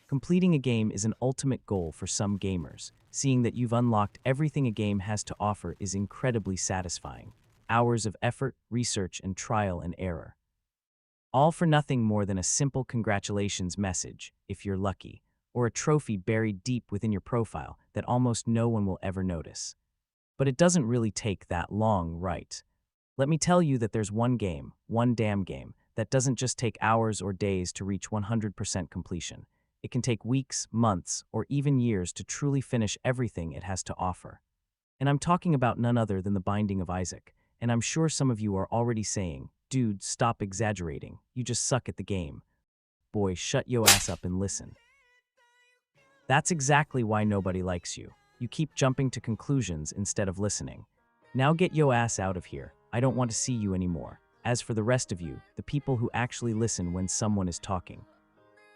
Completing a game is an ultimate goal for some gamers. Seeing that you've unlocked everything a game has to offer is incredibly satisfying. Hours of effort, research, and trial and error. All for nothing more than a simple congratulations message, if you're lucky, or a trophy buried deep within your profile that almost no one will ever notice. But it doesn't really take that long, right? Let me tell you that there's one game, one damn game, that doesn't just take hours or days to reach 100% completion. It can take weeks, months, or even years to truly finish everything it has to offer. And I'm talking about none other than The Binding of Isaac, and I'm sure some of you are already saying, dude, stop exaggerating, you just suck at the game. Boy, shut yo ass up and listen. That's exactly why nobody likes you. You keep jumping to conclusions instead of listening. Now get yo ass out of here. I don't want to see you anymore. As for the rest of you, the people who actually listen when someone is talking.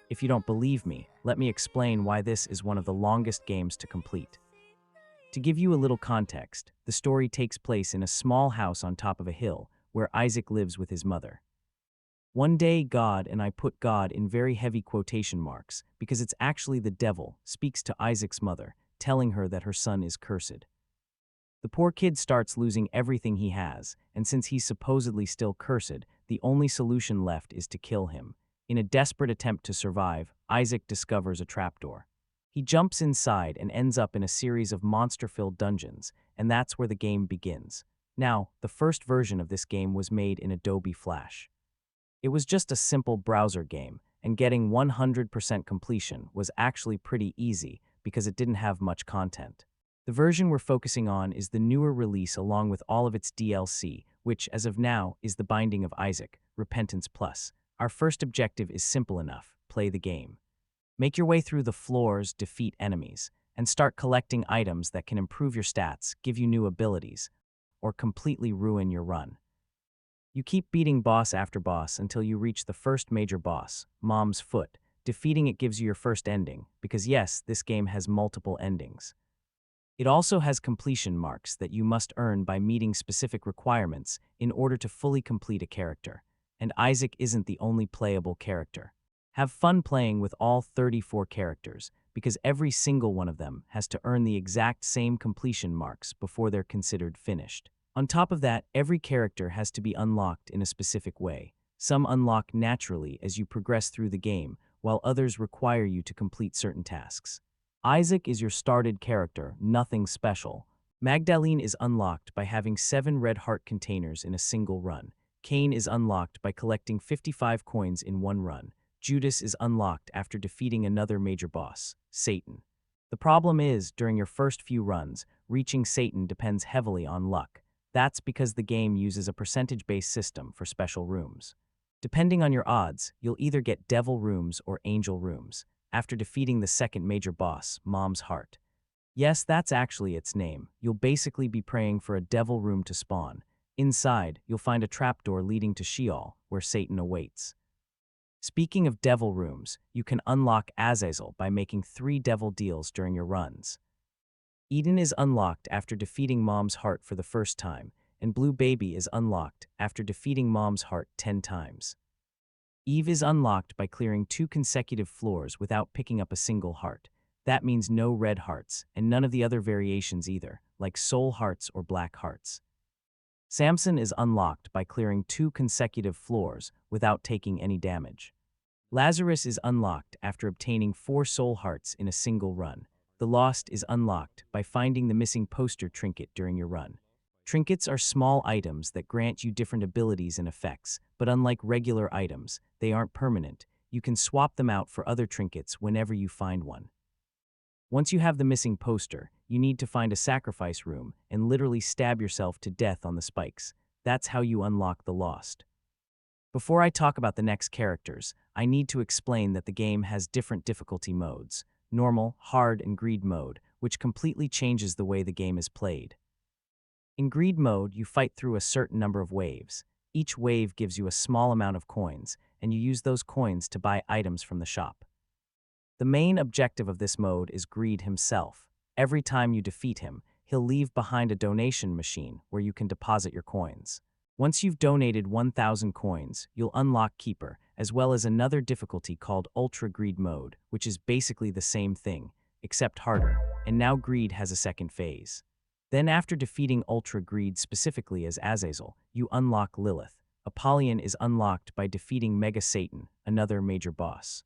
If you don't believe me, let me explain why this is one of the longest games to complete. To give you a little context, the story takes place in a small house on top of a hill, where Isaac lives with his mother. One day God, and I put God in very heavy quotation marks, because it's actually the devil, speaks to Isaac's mother, telling her that her son is cursed. The poor kid starts losing everything he has, and since he's supposedly still cursed, the only solution left is to kill him. In a desperate attempt to survive, Isaac discovers a trapdoor. He jumps inside and ends up in a series of monster-filled dungeons, and that's where the game begins. Now, the first version of this game was made in Adobe Flash. It was just a simple browser game, and getting 100% completion was actually pretty easy because it didn't have much content. The version we're focusing on is the newer release along with all of its DLC, which, as of now, is The Binding of Isaac, Repentance Plus. Our first objective is simple enough: play the game. Make your way through the floors, defeat enemies, and start collecting items that can improve your stats, give you new abilities, or completely ruin your run. You keep beating boss after boss until you reach the first major boss, Mom's Foot. Defeating it gives you your first ending, because yes, this game has multiple endings. It also has completion marks that you must earn by meeting specific requirements in order to fully complete a character. And Isaac isn't the only playable character. Have fun playing with all 34 characters, because every single one of them has to earn the exact same completion marks before they're considered finished. On top of that, every character has to be unlocked in a specific way. Some unlock naturally as you progress through the game, while others require you to complete certain tasks. Isaac is your started character, nothing special. Magdalene is unlocked by having 7 red heart containers in a single run. Cain is unlocked by collecting 55 coins in one run. Judas is unlocked after defeating another major boss, Satan. The problem is, during your first few runs, reaching Satan depends heavily on luck. That's because the game uses a percentage-based system for special rooms. Depending on your odds, you'll either get devil rooms or angel rooms, after defeating the second major boss, Mom's Heart. Yes, that's actually its name. You'll basically be praying for a devil room to spawn. Inside, you'll find a trapdoor leading to Sheol, where Satan awaits. Speaking of devil rooms, you can unlock Azazel by making 3 devil deals during your runs. Eden is unlocked after defeating Mom's Heart for the first time, and Blue Baby is unlocked after defeating Mom's Heart 10 times. Eve is unlocked by clearing 2 consecutive floors without picking up a single heart. That means no red hearts, and none of the other variations either, like soul hearts or black hearts. Samson is unlocked by clearing 2 consecutive floors without taking any damage. Lazarus is unlocked after obtaining 4 soul hearts in a single run. The Lost is unlocked by finding the missing poster trinket during your run. Trinkets are small items that grant you different abilities and effects, but unlike regular items, they aren't permanent. You can swap them out for other trinkets whenever you find one. Once you have the missing poster, you need to find a sacrifice room and literally stab yourself to death on the spikes. That's how you unlock the Lost. Before I talk about the next characters, I need to explain that the game has different difficulty modes: normal, hard, and greed mode, which completely changes the way the game is played. In greed mode, you fight through a certain number of waves. Each wave gives you a small amount of coins, and you use those coins to buy items from the shop. The main objective of this mode is Greed himself. Every time you defeat him, he'll leave behind a donation machine where you can deposit your coins. Once you've donated 1,000 coins, you'll unlock Keeper, as well as another difficulty called Ultra Greed Mode, which is basically the same thing, except harder, and now Greed has a second phase. Then after defeating Ultra Greed specifically as Azazel, you unlock Lilith. Apollyon is unlocked by defeating Mega Satan, another major boss.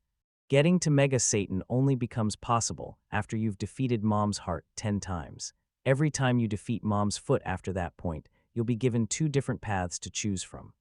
Getting to Mega Satan only becomes possible after you've defeated Mom's Heart 10 times. Every time you defeat Mom's Foot after that point, you'll be given 2 different paths to choose from.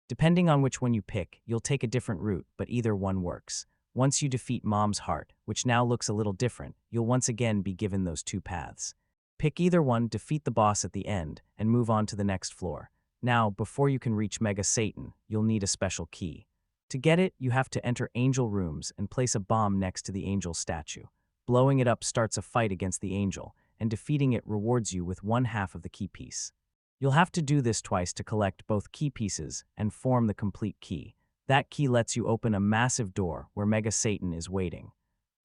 Depending on which one you pick, you'll take a different route, but either one works. Once you defeat Mom's Heart, which now looks a little different, you'll once again be given those 2 paths. Pick either one, defeat the boss at the end, and move on to the next floor. Now, before you can reach Mega Satan, you'll need a special key. To get it, you have to enter angel rooms and place a bomb next to the angel statue. Blowing it up starts a fight against the angel, and defeating it rewards you with 1/2 of the key piece. You'll have to do this twice to collect both key pieces and form the complete key. That key lets you open a massive door where Mega Satan is waiting.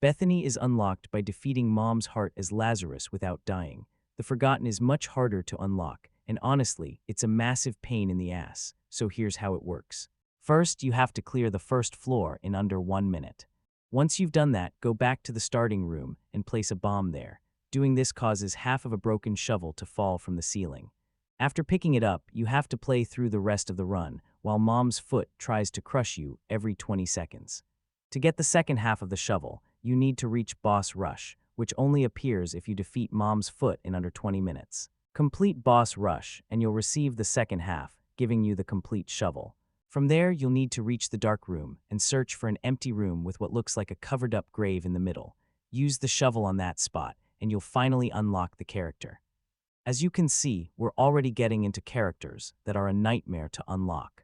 Bethany is unlocked by defeating Mom's Heart as Lazarus without dying. The Forgotten is much harder to unlock, and honestly, it's a massive pain in the ass, so here's how it works. First, you have to clear the first floor in under 1 minute. Once you've done that, go back to the starting room and place a bomb there. Doing this causes half of a broken shovel to fall from the ceiling. After picking it up, you have to play through the rest of the run, while Mom's Foot tries to crush you every 20 seconds. To get the second half of the shovel, you need to reach Boss Rush, which only appears if you defeat Mom's Foot in under 20 minutes. Complete Boss Rush, and you'll receive the second half, giving you the complete shovel. From there, you'll need to reach the dark room and search for an empty room with what looks like a covered-up grave in the middle. Use the shovel on that spot, and you'll finally unlock the character. As you can see, we're already getting into characters that are a nightmare to unlock.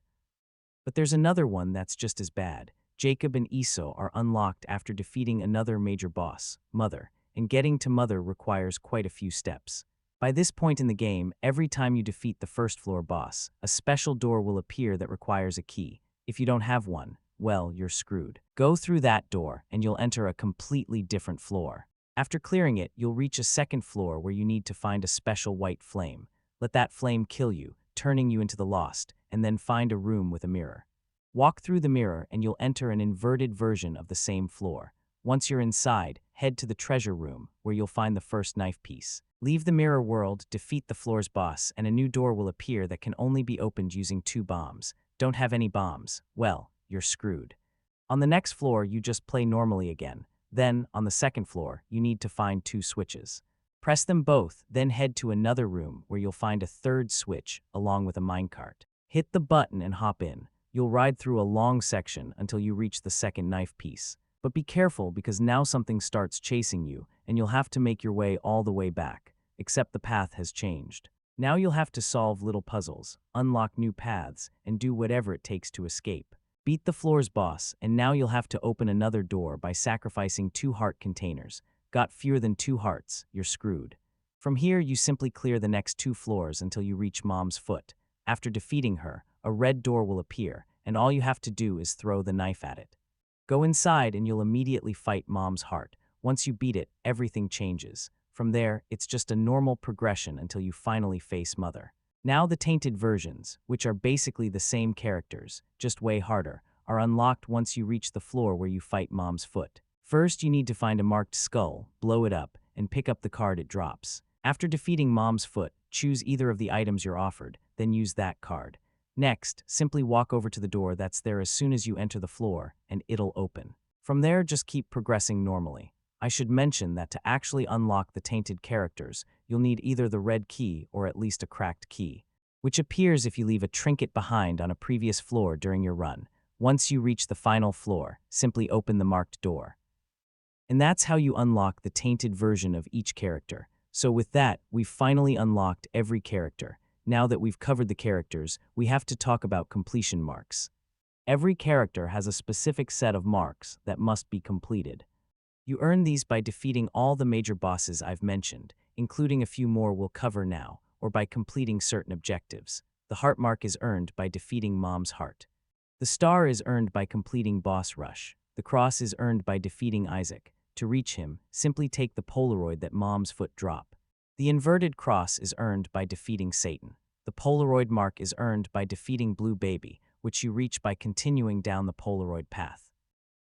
But there's another one that's just as bad. Jacob and Esau are unlocked after defeating another major boss, Mother, and getting to Mother requires quite a few steps. By this point in the game, every time you defeat the first floor boss, a special door will appear that requires a key. If you don't have one, well, you're screwed. Go through that door, and you'll enter a completely different floor. After clearing it, you'll reach a second floor where you need to find a special white flame. Let that flame kill you, turning you into the Lost, and then find a room with a mirror. Walk through the mirror and you'll enter an inverted version of the same floor. Once you're inside, head to the treasure room, where you'll find the first knife piece. Leave the mirror world, defeat the floor's boss, and a new door will appear that can only be opened using 2 bombs. Don't have any bombs? Well, you're screwed. On the next floor, you just play normally again. Then, on the second floor, you need to find 2 switches. Press them both, then head to another room where you'll find a third switch along with a minecart. Hit the button and hop in. You'll ride through a long section until you reach the second knife piece. But be careful because now something starts chasing you and you'll have to make your way all the way back, except the path has changed. Now you'll have to solve little puzzles, unlock new paths, and do whatever it takes to escape. Beat the floor's boss, and now you'll have to open another door by sacrificing 2 heart containers. Got fewer than 2 hearts, you're screwed. From here, you simply clear the next 2 floors until you reach Mom's Foot. After defeating her, a red door will appear, and all you have to do is throw the knife at it. Go inside and you'll immediately fight Mom's Heart. Once you beat it, everything changes. From there, it's just a normal progression until you finally face Mother. Now the Tainted versions, which are basically the same characters, just way harder, are unlocked once you reach the floor where you fight Mom's Foot. First, you need to find a marked skull, blow it up, and pick up the card it drops. After defeating Mom's Foot, choose either of the items you're offered, then use that card. Next, simply walk over to the door that's there as soon as you enter the floor, and it'll open. From there, just keep progressing normally. I should mention that to actually unlock the Tainted characters, you'll need either the red key or at least a cracked key, which appears if you leave a trinket behind on a previous floor during your run. Once you reach the final floor, simply open the marked door. And that's how you unlock the Tainted version of each character. So with that, we've finally unlocked every character. Now that we've covered the characters, we have to talk about completion marks. Every character has a specific set of marks that must be completed. You earn these by defeating all the major bosses I've mentioned, including a few more we'll cover now, or by completing certain objectives. The heart mark is earned by defeating Mom's Heart. The star is earned by completing Boss Rush. The cross is earned by defeating Isaac. To reach him, simply take the Polaroid that Mom's Foot drop. The inverted cross is earned by defeating Satan. The Polaroid mark is earned by defeating Blue Baby, which you reach by continuing down the Polaroid path.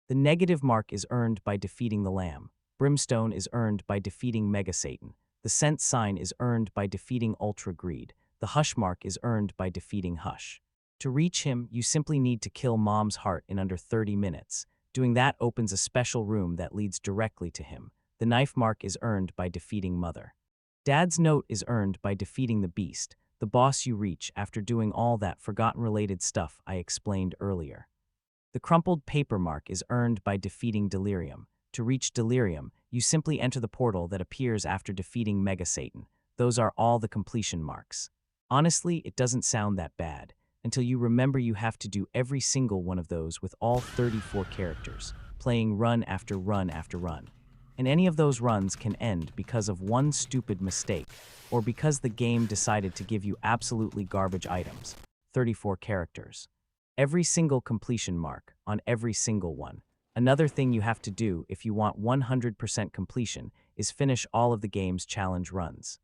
The negative mark is earned by defeating the Lamb. Brimstone is earned by defeating Mega Satan. The Scent sign is earned by defeating Ultra Greed. The Hush mark is earned by defeating Hush. To reach him, you simply need to kill Mom's heart in under 30 minutes. Doing that opens a special room that leads directly to him. The Knife mark is earned by defeating Mother. Dad's note is earned by defeating the Beast, the boss you reach after doing all that forgotten-related stuff I explained earlier. The crumpled paper mark is earned by defeating Delirium. To reach Delirium, you simply enter the portal that appears after defeating Mega Satan. Those are all the completion marks. Honestly, it doesn't sound that bad, until you remember you have to do every single one of those with all 34 characters, playing run after run after run. And any of those runs can end because of one stupid mistake, or because the game decided to give you absolutely garbage items. 34 characters. Every single completion mark on every single one. Another thing you have to do if you want 100% completion is finish all of the game's challenge runs.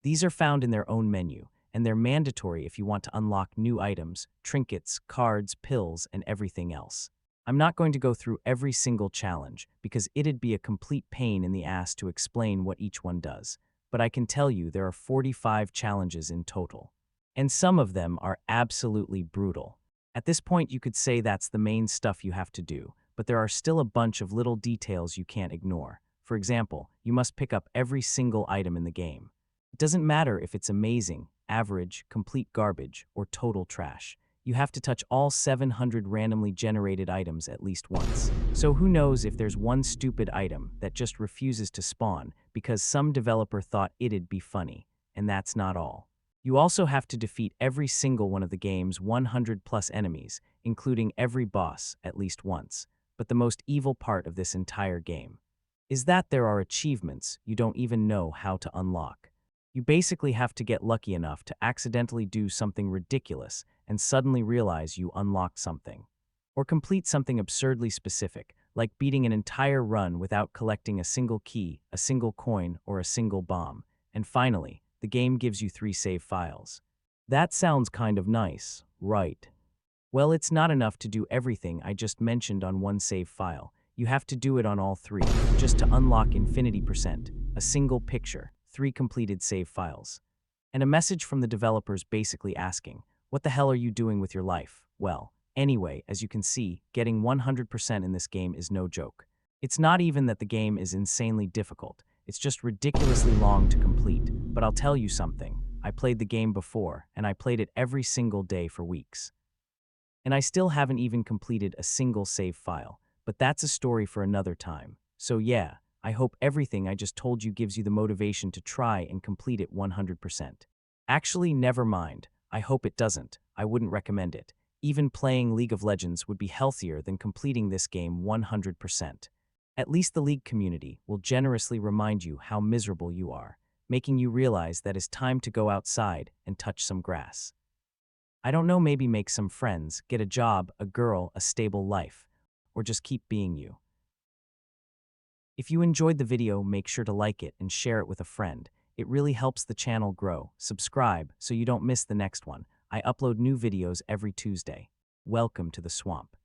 These are found in their own menu, and they're mandatory if you want to unlock new items, trinkets, cards, pills, and everything else. I'm not going to go through every single challenge because it'd be a complete pain in the ass to explain what each one does, but I can tell you there are 45 challenges in total. And some of them are absolutely brutal. At this point, you could say that's the main stuff you have to do, but there are still a bunch of little details you can't ignore. For example, you must pick up every single item in the game. It doesn't matter if it's amazing, average, complete garbage, or total trash. You have to touch all 700 randomly generated items at least once. So who knows if there's one stupid item that just refuses to spawn because some developer thought it'd be funny, and that's not all. You also have to defeat every single one of the game's 100+ enemies, including every boss at least once. But the most evil part of this entire game is that there are achievements you don't even know how to unlock. You basically have to get lucky enough to accidentally do something ridiculous and suddenly realize you unlocked something. Or complete something absurdly specific, like beating an entire run without collecting a single key, a single coin, or a single bomb. And finally, the game gives you 3 save files. That sounds kind of nice, right? Well, it's not enough to do everything I just mentioned on one save file. You have to do it on all 3, just to unlock Infinity%, a single picture, 3 completed save files. And a message from the developers basically asking, what the hell are you doing with your life? Well, anyway, as you can see, getting 100% in this game is no joke. It's not even that the game is insanely difficult. It's just ridiculously long to complete. But I'll tell you something. I played the game before, and I played it every single day for weeks. And I still haven't even completed a single save file. But that's a story for another time. So yeah, I hope everything I just told you gives you the motivation to try and complete it 100%. Actually, never mind. I hope it doesn't. I wouldn't recommend it. Even playing League of Legends would be healthier than completing this game 100%. At least the League community will generously remind you how miserable you are, making you realize that it's time to go outside and touch some grass. I don't know, maybe make some friends, get a job, a girl, a stable life, or just keep being you. If you enjoyed the video, make sure to like it and share it with a friend. It really helps the channel grow. Subscribe so you don't miss the next one. I upload new videos every Tuesday. Welcome to the swamp.